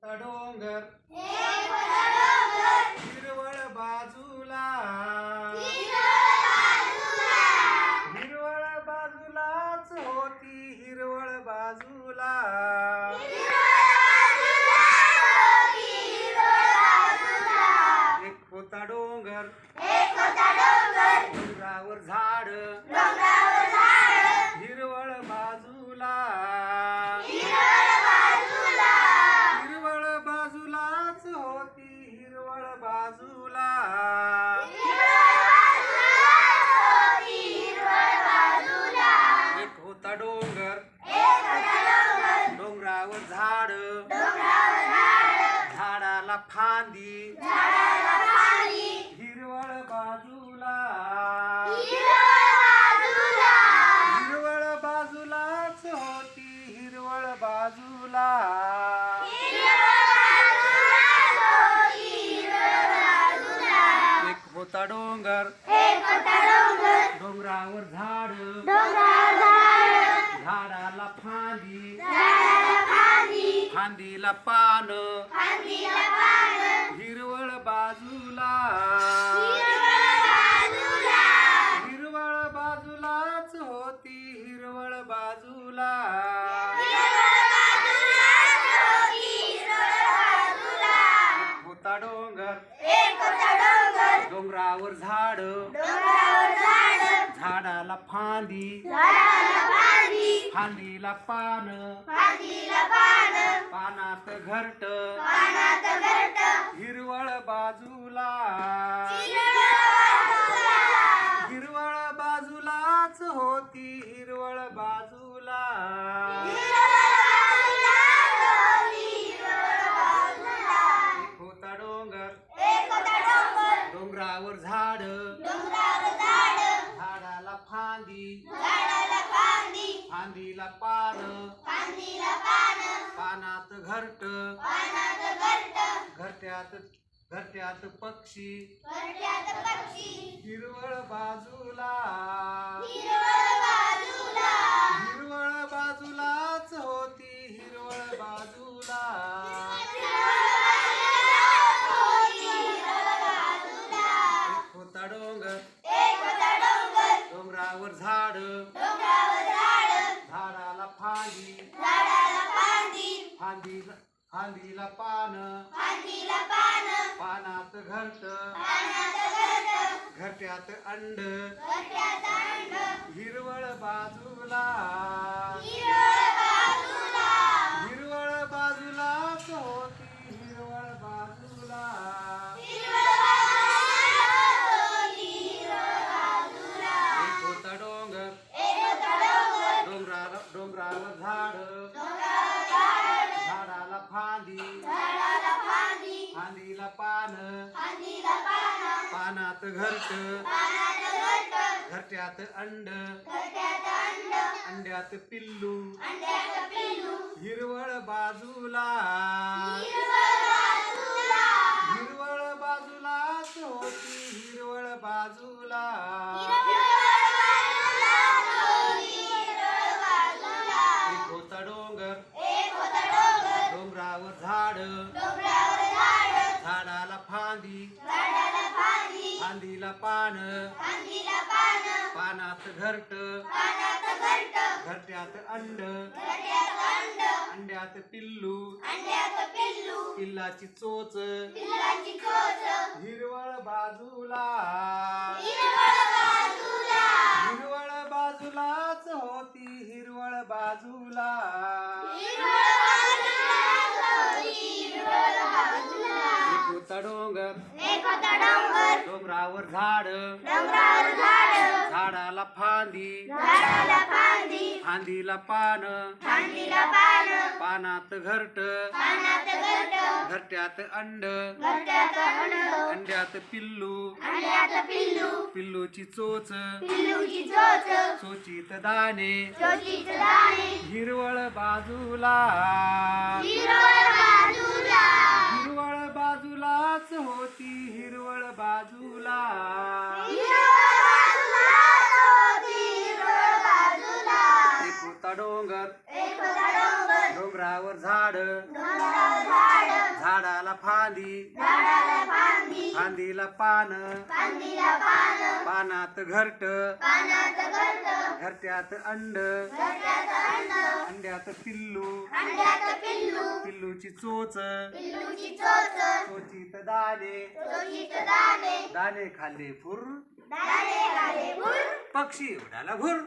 होता डोंगर हिरवळ बाजूला हिरवळ बाजूलाच होती हिरवळ बाजूला एक होता डोंगर डोंगरावर झाड हिरवळ बाजूला हिरवळ बाजूलाच होती हिरवळ बाजूला एक होता डोंगर डोंगरावर झाड झाडाला फांदी हिरवळ बाजूला हिरवळ बाजूलाच होती हिरवळ बाजूला एक होता डोंगर डोंगरावर झाड झाडाला फांदी फांदीला पान हिरवळ बाजूला हिरवळ बाजूलाच होती हिरवळ बाजूला होता डोंगर डोंगरावर झाड झाडाला फांदी फांदीला पान पानात घरट हिरवळ बाजूला हिरवळ बाजूलाच होती हिरवळ बाजूला एक होता डोंगर डोंगरावर झाड झाडाला फांदी फांदीला पान पानात घरट घरट्यात पक्षी हिरवळ बाजूला हिरवळ बाजूलाच होती हिरवळ बाजूला एक होता डोंगर डोंगरावर झाड झाडाला फांदी फांदीला पान पानात घरट घरट्यात अंड हिरवळ बाजूला हिरवळ बाजूलाच होती हिरवळ बाजूला एक होता डोंगर डोंगरावर झाड झाडाला फांदी फांदीला पान पानात घरट घरट्यात अंड अंड्यात पिल्लू हिरवळ बाजूला हिरवळ बाजूलाच होती हिरवळ बाजूला एक होता डोंगर डोंगरावर झाड झाडाला फांदी फांदीला पान पानात घरट घरट्यात अंड अंड्यात पिल्लू पिल्लाची चोच हिरवळ बाजूला हिरवळ बाजूलाच होती हिरवळ बाजूला एक होता डोंगर डोंगरावर झाड झाडाला फांदी फांदीला पान पानात घरट घरट्यात अंड अंड्यात पिल्लू पिल्लूची चोच चोचीत दाणे हिरवळ बाजूला हिरवळ बाजूलाच होती हिरवळ बाजूला एक होता डोंगर डोंगरावर झाड फांदी फांदीला पान पानात घरट घरट्यात अंड अंड्यात पिल्लू पिल्लूची चोच चोचीत दाणे दाणे खाल्ले फुर पक्षी उडाला भुर